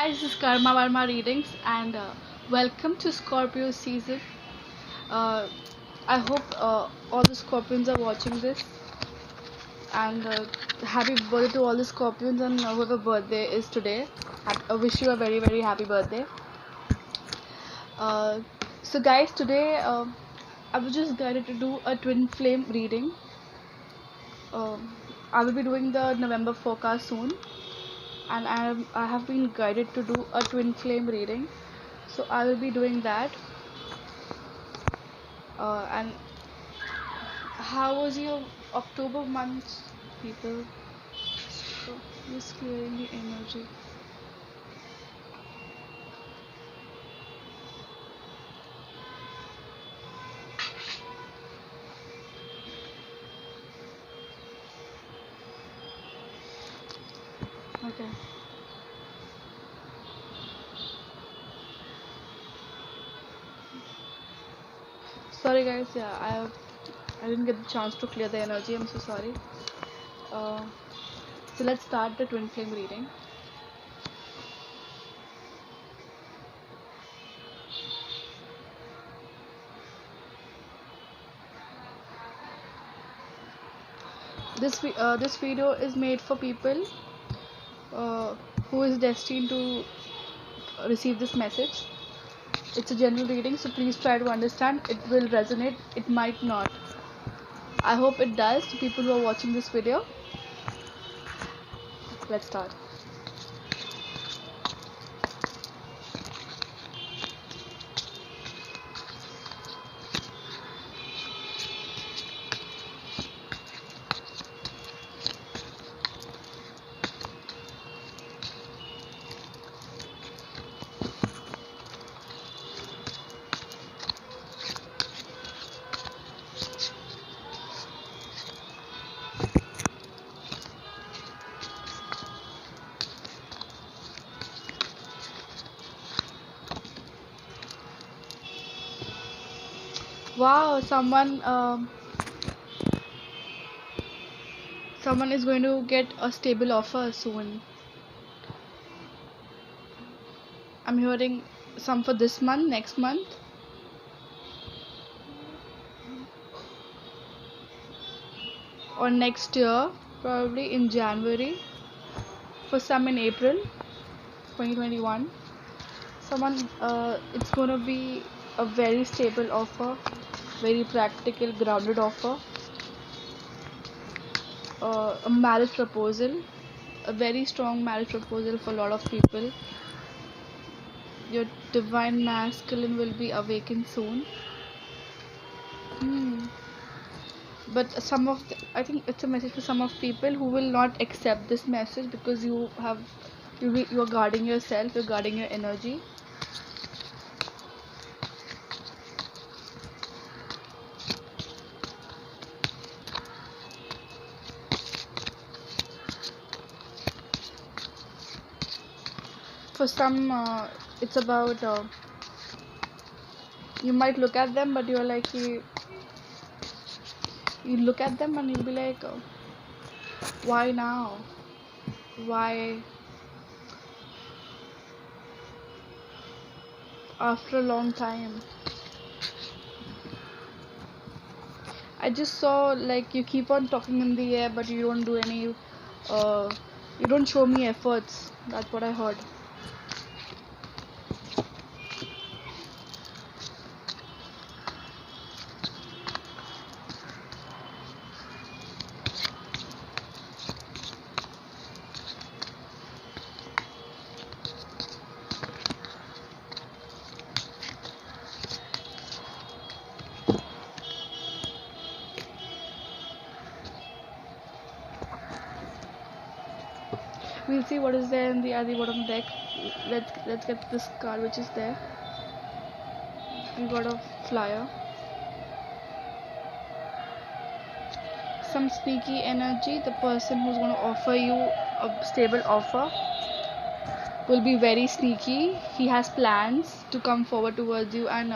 guys, this is Karma Varma Readings and welcome to Scorpio season. Uh, I hope all the Scorpions are watching this and happy birthday to all the Scorpions and whoever birthday is today. I wish you a very happy birthday. Uh, so guys, today I was just guided to do a twin flame reading. I will be doing the November forecast soon and I have been guided to do a twin flame reading, so I will be doing that. And how was your October month, people? So just clearing the energy. Okay. Sorry guys, yeah, I didn't get the chance to clear the energy. I'm so sorry. Uh, so let's start the twin flame reading. This video is made for people uh, who is destined to receive this message. It's a general reading, so please try to understand. It will resonate, it might not. I hope it does to people who are watching this video. Let's start. Wow, someone is going to get a stable offer soon. I'm hearing some for this month, next month, or next year, probably in January. For some in April 2021. It's gonna be a very stable offer, very practical, grounded offer. A marriage proposal, a very strong marriage proposal for a lot of people. Your divine masculine will be awakened soon. But I think it's a message for some of people who will not accept this message because you are guarding yourself, you're guarding your energy. For some, it's about you might look at them, but you're like you look at them and you'll be like, why now? Why after a long time? I just saw like you keep on talking in the air, but you don't do any you don't show me efforts. That's what I heard. We'll see what is there in the at the bottom deck. Let's get this card which is there. We got a flyer. Some sneaky energy. The person who's going to offer you a stable offer will be very sneaky. He has plans to come forward towards you, and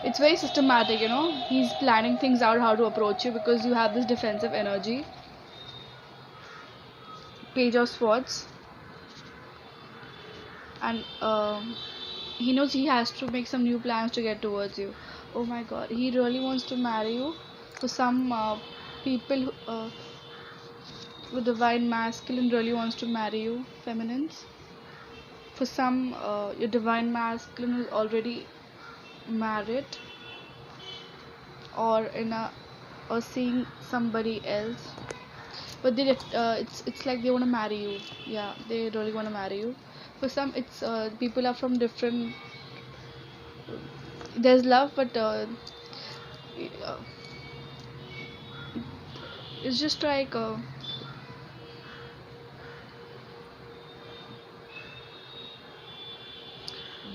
it's very systematic, you know. He's planning things out, how to approach you, because you have this defensive energy. Page of Swords. and he knows he has to make some new plans to get towards you. Oh my god, he really wants to marry you. For some people with divine masculine really wants to marry you, feminines. For some, your divine masculine is already married or in a or seeing somebody else, but it's like they want to marry you. Yeah, they really want to marry you. For some, it's people are from different. There's love, but uh, it's just like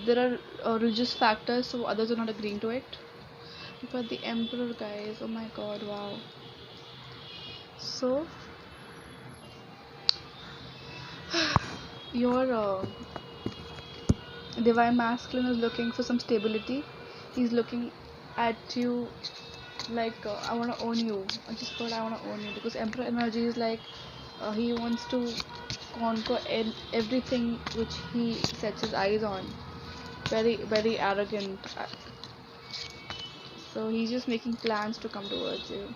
there are religious factors, so others are not agreeing to it. But the emperor, guys, oh my god, wow. So your divine masculine is looking for some stability. He's looking at you like I want to own you. I just thought I want to own you because emperor energy is like he wants to conquer everything which he sets his eyes on. Very arrogant. So he's just making plans to come towards you.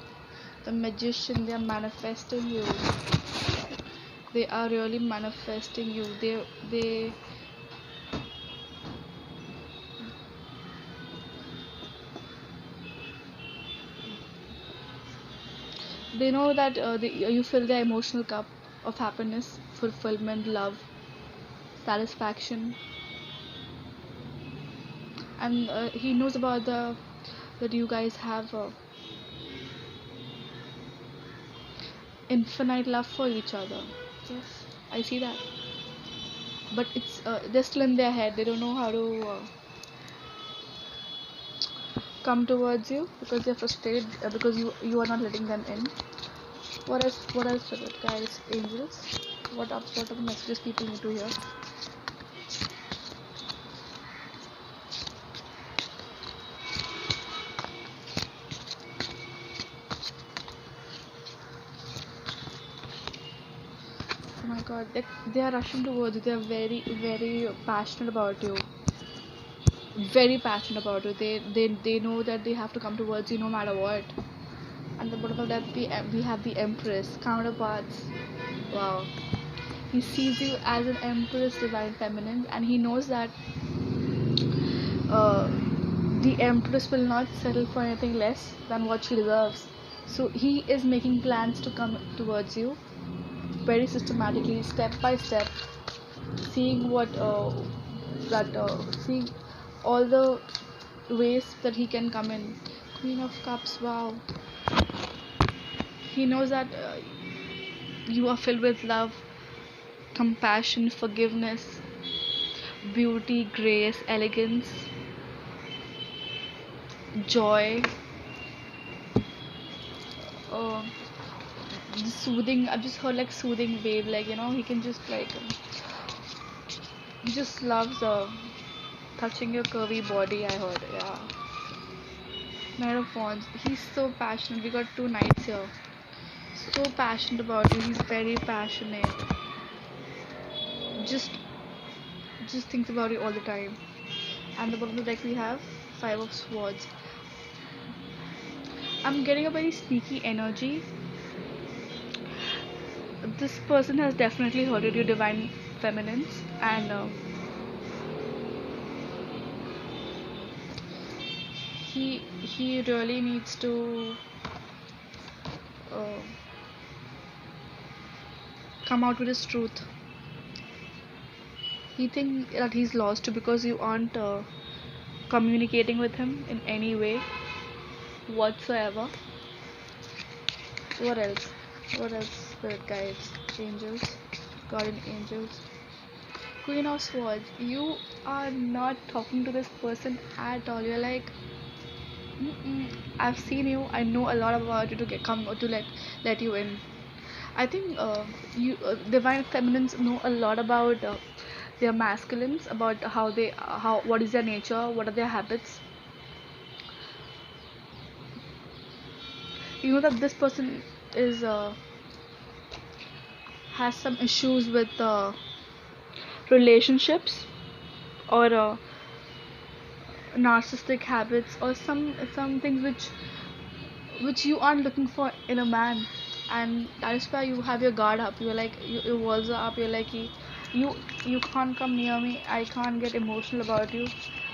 The magician, they are manifesting you. They are really manifesting you. They know that you fill their emotional cup of happiness, fulfillment, love, satisfaction, and he knows about the that you guys have infinite love for each other. Yes, I see that. But it's they're still in their head. They don't know how to come towards you because they're frustrated because you are not letting them in. What else? What else is it, guys? Angels. What are the messages people need to hear? Oh my god, they are rushing towards you. They are very passionate about you. Very passionate about you. They know that they have to come towards you no matter what. And the bottom of that, we have the Empress counterparts. Wow. He sees you as an Empress, divine feminine, and he knows that uh, the Empress will not settle for anything less than what she deserves. So he is making plans to come towards you very systematically, step by step, seeing seeing all the ways that he can come in. Queen of Cups, wow. He knows that you are filled with love, compassion, forgiveness, beauty, grace, elegance, joy, uh, soothing. I've just heard like soothing wave, like he can just like he just loves touching your curvy body. I heard, yeah. Knight of Wands. He's so passionate. We got two knights here. So passionate about you. He's very passionate. Just thinks about you all the time. And the bottom of the deck we have Five of Swords. I'm getting a very sneaky energy. This person has definitely heard you, divine feminines, and he really needs to uh, come out with his truth. He thinks that he's lost you because you aren't communicating with him in any way whatsoever. What else? What else? Spirit guides, angels, guardian angels. Queen of Swords. You are not talking to this person at all. You're like, I've seen you. I know a lot about you to come to let you in. I think you divine feminines know a lot about their masculines, about how what is their nature, what are their habits. You know that this person is has some issues with relationships. or narcissistic habits, or some things which you aren't looking for in a man, and that is why you have your guard up. You're like, your walls are up. You're like, you you can't come near me. I can't get emotional about you.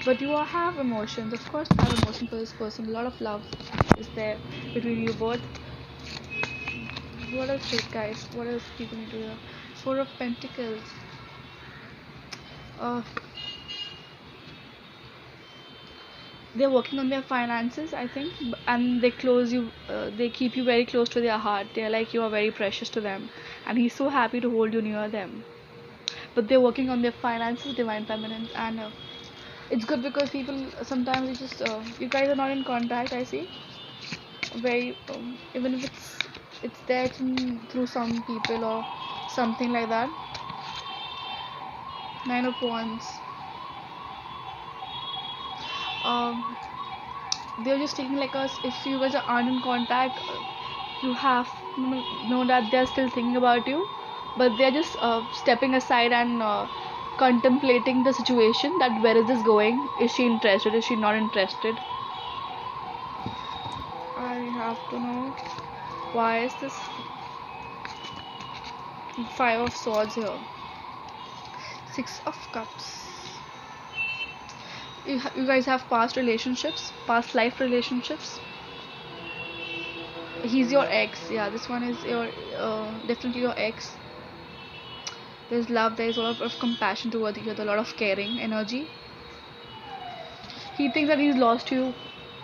But you have emotions, of course. You have emotion for this person. A lot of love is there between you both. What else, guys? What else people need to hear? Four of Pentacles. uh they're working on their finances, I think, and they close you, they keep you very close to their heart. They're like, you are very precious to them, and he's so happy to hold you near them. But they're working on their finances, divine feminine, and it's good because people sometimes you just you guys are not in contact, I see. Very even if it's there through some people or something like that. Nine of Wands. um they're just taking like us, if you guys aren't in contact, you have know that they're still thinking about you, but they're just stepping aside and contemplating the situation, that where is this going, is she interested, is she not interested. I have to know why is this Five of Swords here. Six of Cups. You guys have past relationships, past life relationships. He's your ex. Yeah, this one is your definitely your ex. There's love. There's a lot of compassion towards each other. A lot of caring energy. He thinks that he's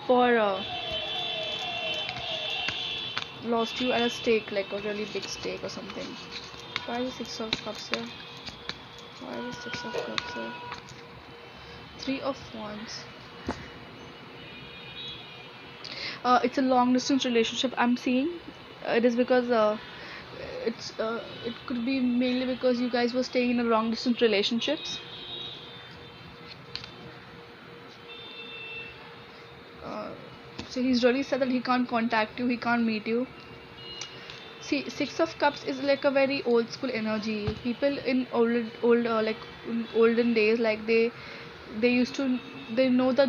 for lost you at a stake, like a really big stake or something. Why is the Six of Cups here? Why is the Six of Cups here? Three of Wands. It's a long distance relationship I'm seeing. It is because it could be mainly because you guys were staying in a long distance relationships. So he's really said that he can't contact you, he can't meet you. See, Six of Cups is like a very old school energy. People in in olden days, like they used to, they know the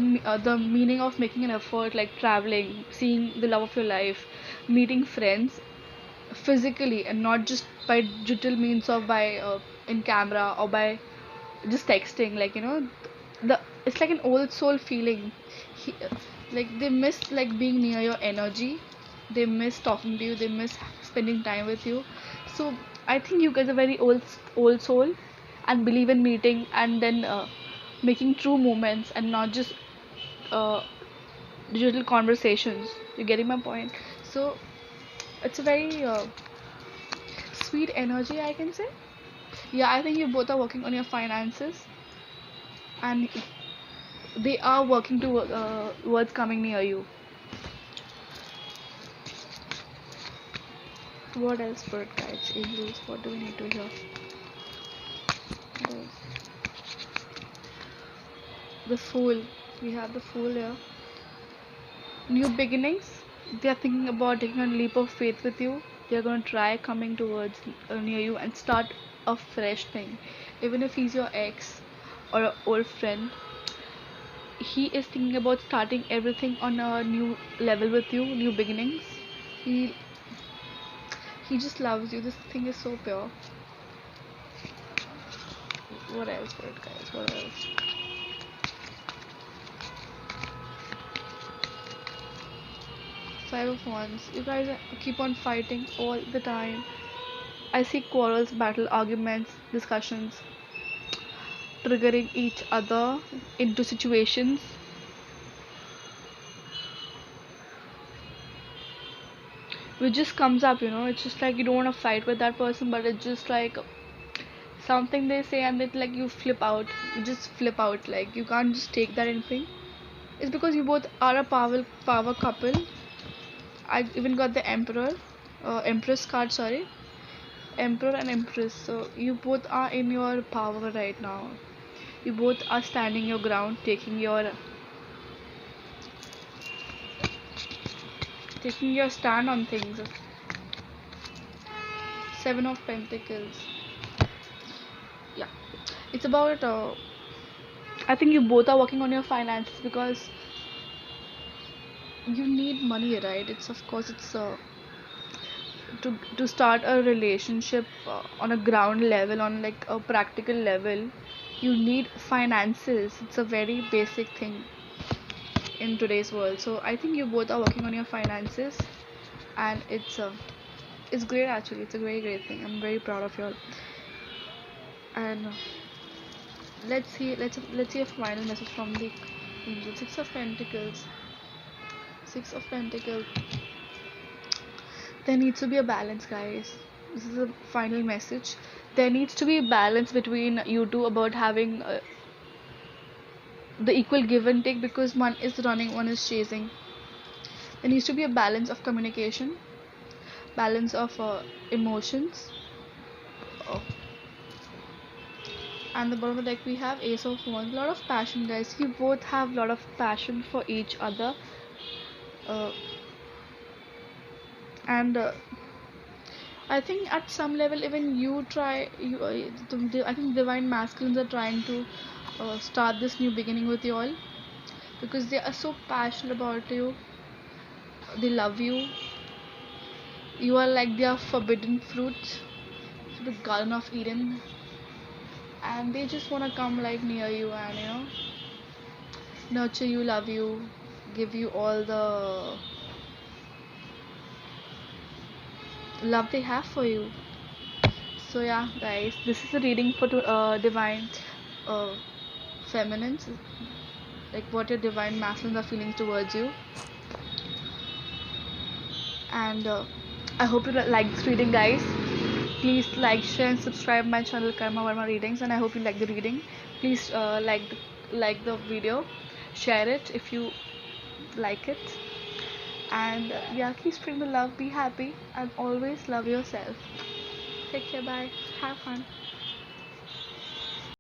meaning of making an effort, like traveling, seeing the love of your life, meeting friends physically, and not just by digital means of by in camera or by just texting, like the it's like an old soul feeling. he, like they miss like being near your energy, they miss talking to you, they miss spending time with you. So I think you guys are very old soul and believe in meeting and then making true moments and not just uh, digital conversations. You getting my point? So it's a very sweet energy, I can say. Yeah, I think you both are working on your finances, and they are working towards coming near you. What else, bird guides, angels? What do we need to hear? The, the Fool. We have the Fool here. New beginnings. They are thinking about taking a leap of faith with you. They are going to try coming towards near you and start a fresh thing. Even if he's your ex or an old friend, he is thinking about starting everything on a new level with you, new beginnings. He he just loves you. This thing is so pure. What else, bird guys? What else? Five of Wands. You guys keep on fighting all the time. I see quarrels, battle, arguments, discussions, triggering each other into situations. Which just comes up, it's just like you don't want to fight with that person, but it's just like something they say and it like you flip out. You just flip out, like you can't just take that anything. It's because you both are a power couple. I even got the Empress card, sorry. Emperor and Empress. So you both are in your power right now. You both are standing your ground, taking your stand on things. Seven of Pentacles. Yeah, it's about I think you both are working on your finances because you need money, right? It's of course it's to start a relationship on a ground level, on like a practical level. You need finances. It's a very basic thing in today's world. So I think you both are working on your finances, and it's great actually. It's a very great thing. I'm very proud of you all. And let's see a final message from the angel. Six of Pentacles. There needs to be a balance, guys. This is a final message. There needs to be a balance between you two about having the equal give and take, because one is running, one is chasing. There needs to be a balance of communication, balance of emotions. Oh. And the bottom of the deck we have Ace of Wands. A lot of passion, guys. You both have a lot of passion for each other. Uh, and I think at some level, even you try. I think divine masculines are trying to start this new beginning with you all, because they are so passionate about you. They love you. You are like their forbidden fruit, the Garden of Eden, and they just wanna come like near you and nurture you, love you, give you all the love they have for you. So yeah, guys, this is a reading for divine uh, feminines, like what your divine masculines are feeling towards you. And I hope you like this reading, guys. Please like, share, and subscribe my channel Karma Varma Readings, and I hope you like the reading. Please like the video, share it if you like it, and yeah, keep spreading the love. Be happy and always love yourself. Take care. Bye. Have fun.